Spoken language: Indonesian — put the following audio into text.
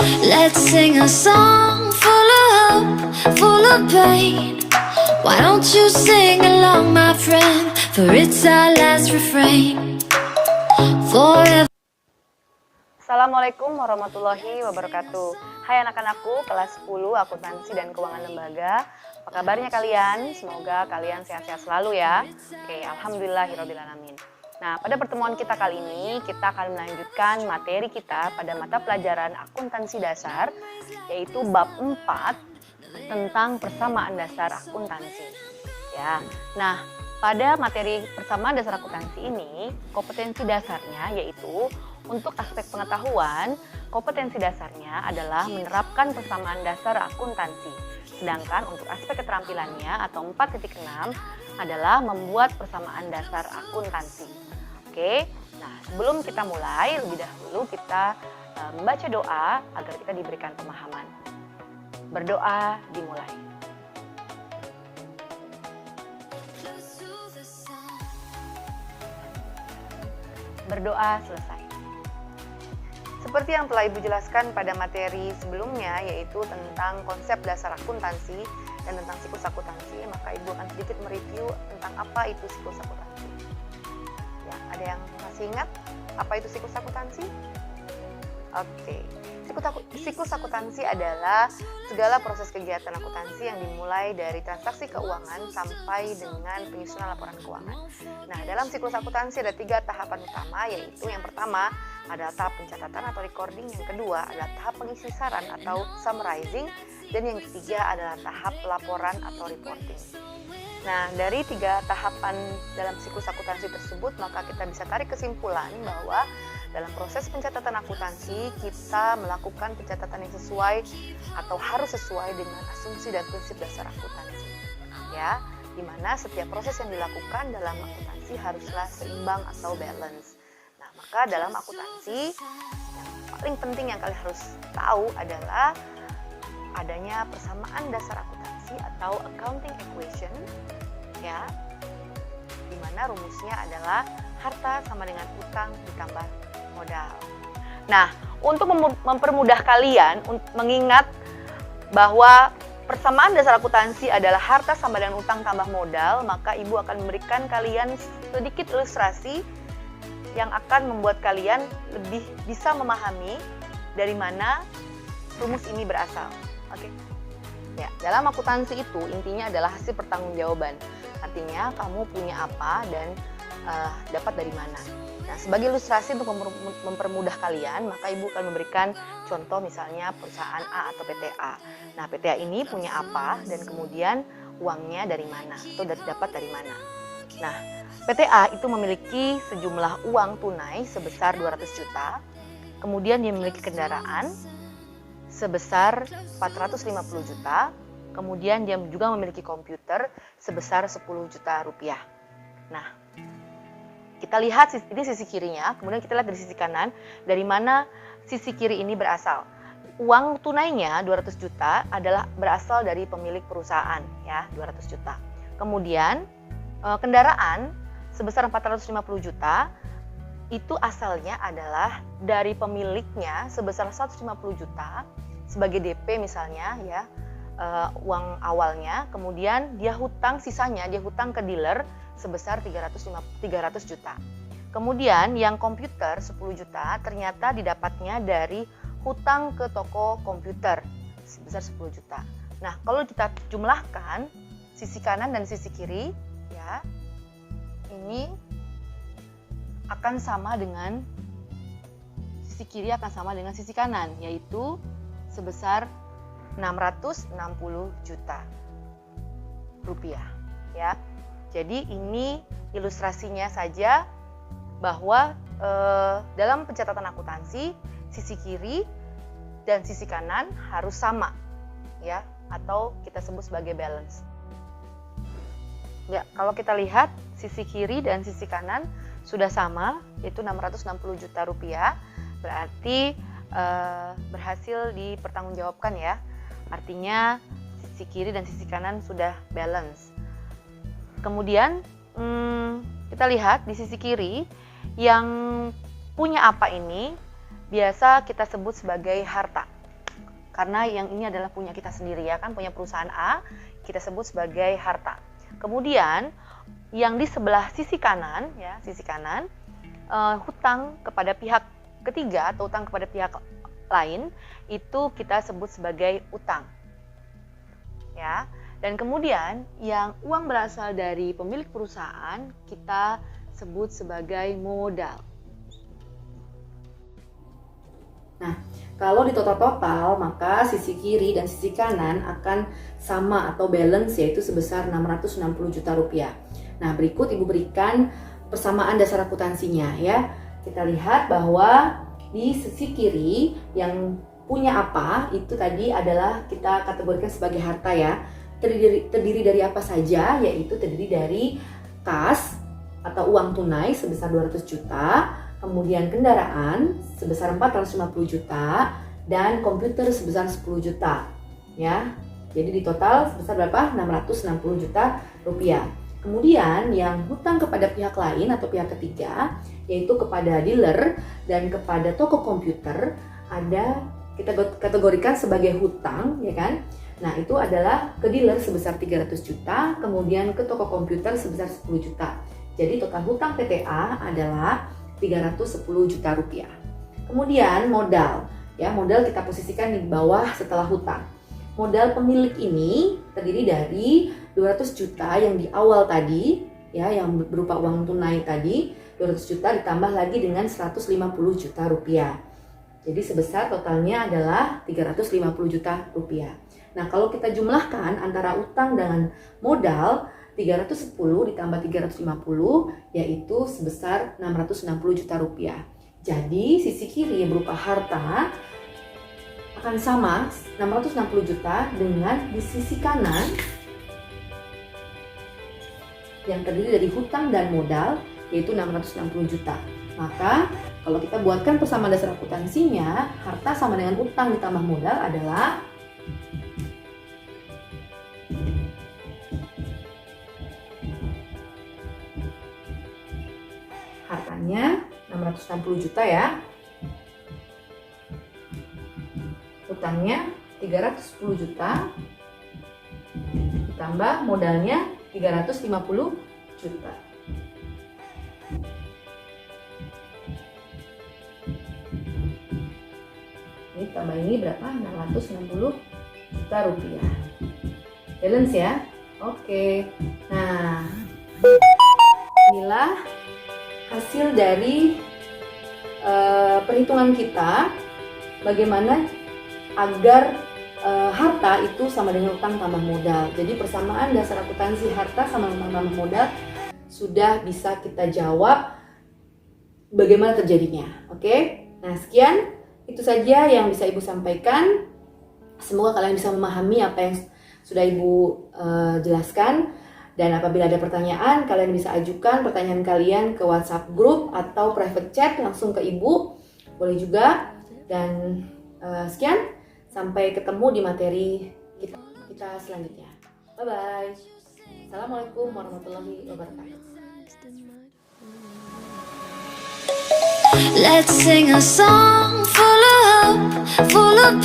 Let's sing a song full of hope, full of pain. Why don't you sing along, my friend? For it's our last refrain. Forever. Assalamualaikum warahmatullahi wabarakatuh. Hai anak-anakku kelas 10 akuntansi dan keuangan lembaga. Apa kabarnya kalian? Semoga kalian sehat-sehat selalu ya. Oke, alhamdulillahirobbilalamin. Nah, pada pertemuan kita kali ini kita akan melanjutkan materi kita pada mata pelajaran akuntansi dasar, yaitu bab 4 tentang persamaan dasar akuntansi. Ya. Nah, pada materi persamaan dasar akuntansi ini, kompetensi dasarnya yaitu untuk aspek pengetahuan, kompetensi dasarnya adalah menerapkan persamaan dasar akuntansi. Sedangkan untuk aspek keterampilannya atau 4.6 adalah membuat persamaan dasar akuntansi. Oke, nah sebelum kita mulai, lebih dahulu kita membaca doa agar kita diberikan pemahaman. Berdoa dimulai. Berdoa selesai. Seperti yang telah Ibu jelaskan pada materi sebelumnya, yaitu tentang konsep dasar akuntansi dan tentang siklus akuntansi, maka Ibu akan sedikit mereview tentang apa itu siklus akuntansi. Ya, ada yang masih ingat apa itu siklus akuntansi? Oke. Siklus akuntansi adalah segala proses kegiatan akuntansi yang dimulai dari transaksi keuangan sampai dengan penyusunan laporan keuangan. Nah, dalam siklus akuntansi ada 3 tahapan utama, yaitu yang pertama adalah tahap pencatatan atau recording, yang kedua adalah tahap pengisi saran atau summarizing, dan yang ketiga adalah tahap laporan atau reporting. Nah, dari 3 tahapan dalam siklus akuntansi tersebut, maka kita bisa tarik kesimpulan bahwa dalam proses pencatatan akuntansi, kita melakukan pencatatan yang sesuai atau harus sesuai dengan asumsi dan prinsip dasar akuntansi. Ya, di mana setiap proses yang dilakukan dalam akuntansi haruslah seimbang atau balance. Nah, maka dalam akuntansi, yang paling penting yang kalian harus tahu adalah adanya persamaan dasar akuntansi atau accounting equation, ya, di mana rumusnya adalah harta sama dengan utang ditambah modal. Nah, untuk mempermudah kalian mengingat bahwa persamaan dasar akuntansi adalah harta sama dengan utang tambah modal, maka Ibu akan memberikan kalian sedikit ilustrasi yang akan membuat kalian lebih bisa memahami dari mana rumus ini berasal. Oke. Ya, dalam akuntansi itu intinya adalah hasil pertanggungjawaban. Artinya kamu punya apa dan dapat dari mana. Nah, sebagai ilustrasi untuk mempermudah kalian, maka Ibu akan memberikan contoh misalnya perusahaan A atau PTA. Nah, PTA ini punya apa dan kemudian uangnya dari mana atau dapat dari mana. Nah, PTA itu memiliki sejumlah uang tunai sebesar 200 juta, kemudian dia memiliki kendaraan sebesar 450 juta, kemudian dia juga memiliki komputer sebesar 10 juta rupiah. Nah, kita lihat ini sisi kirinya, kemudian kita lihat dari sisi kanan, dari mana sisi kiri ini berasal. Uang tunainya 200 juta adalah berasal dari pemilik perusahaan, ya, 200 juta. Kemudian kendaraan sebesar 450 juta itu asalnya adalah dari pemiliknya sebesar 150 juta sebagai DP misalnya, ya, uang awalnya, kemudian dia hutang sisanya, dia hutang ke dealer sebesar 300 juta. Kemudian yang komputer 10 juta ternyata didapatnya dari hutang ke toko komputer sebesar 10 juta. Nah, kalau kita jumlahkan sisi kanan dan sisi kiri, ya, ini akan sama dengan sisi kiri akan sama dengan sisi kanan, yaitu sebesar 660 juta rupiah, ya. Jadi ini ilustrasinya saja bahwa dalam pencatatan akuntansi sisi kiri dan sisi kanan harus sama, ya, atau kita sebut sebagai balance. Ya, kalau kita lihat sisi kiri dan sisi kanan sudah sama, yaitu 660 juta rupiah, berarti berhasil dipertanggungjawabkan, ya. Artinya sisi kiri dan sisi kanan sudah balance. Kemudian kita lihat di sisi kiri yang punya apa ini biasa kita sebut sebagai harta, karena yang ini adalah punya kita sendiri ya kan, punya perusahaan A, kita sebut sebagai harta. Kemudian yang di sebelah sisi kanan ya, hutang kepada pihak ketiga atau utang kepada pihak lain itu kita sebut sebagai utang. Ya. Dan kemudian yang uang berasal dari pemilik perusahaan kita sebut sebagai modal. Nah, kalau di total maka sisi kiri dan sisi kanan akan sama atau balance, yaitu sebesar 660 juta rupiah. Nah, berikut Ibu berikan persamaan dasar akuntansinya ya. Kita lihat bahwa di sisi kiri yang punya apa itu tadi adalah kita kategorikan sebagai harta ya. Terdiri dari apa saja, yaitu terdiri dari kas atau uang tunai sebesar 200 juta, kemudian kendaraan sebesar 450 juta, dan komputer sebesar 10 juta ya. Jadi di total sebesar berapa? 660 juta rupiah. Kemudian yang hutang kepada pihak lain atau pihak ketiga, yaitu kepada dealer dan kepada toko komputer, ada kita kategorikan sebagai hutang ya kan. Nah, itu adalah ke dealer sebesar 300 juta, kemudian ke toko komputer sebesar 10 juta. Jadi total hutang PTA adalah 310 juta rupiah. Kemudian modal, ya modal kita posisikan di bawah setelah hutang. Modal pemilik ini terdiri dari 200 juta yang di awal tadi, ya yang berupa uang tunai tadi, 200 juta ditambah lagi dengan 150 juta rupiah. Jadi sebesar totalnya adalah 350 juta rupiah. Nah, kalau kita jumlahkan antara utang dengan modal, 310 ditambah 350 yaitu sebesar 660 juta rupiah. Jadi sisi kiri berupa harta akan sama 660 juta dengan di sisi kanan yang terdiri dari hutang dan modal yaitu 660 juta. Maka kalau kita buatkan persamaan dasar akuntansinya, harta sama dengan utang ditambah modal adalah hartanya 660 juta ya, utangnya 310 juta, ditambah modalnya 350 juta. Ini tambah ini berapa? 660 juta rupiah. Balance ya. Oke. Nah, inilah hasil dari perhitungan kita bagaimana agar harta itu sama dengan utang tambah modal. Jadi persamaan dasar akuntansi harta sama utang tambah modal sudah bisa kita jawab bagaimana terjadinya. Oke. Nah, sekian itu saja yang bisa Ibu sampaikan. Semoga kalian bisa memahami apa yang sudah Ibu jelaskan. Dan apabila ada pertanyaan, kalian bisa ajukan pertanyaan kalian ke WhatsApp group atau private chat langsung ke Ibu. Boleh juga. Dan sekian, sampai ketemu di materi kita selanjutnya. Bye-bye. Assalamualaikum warahmatullahi wabarakatuh. Let's sing a song full of hope, full of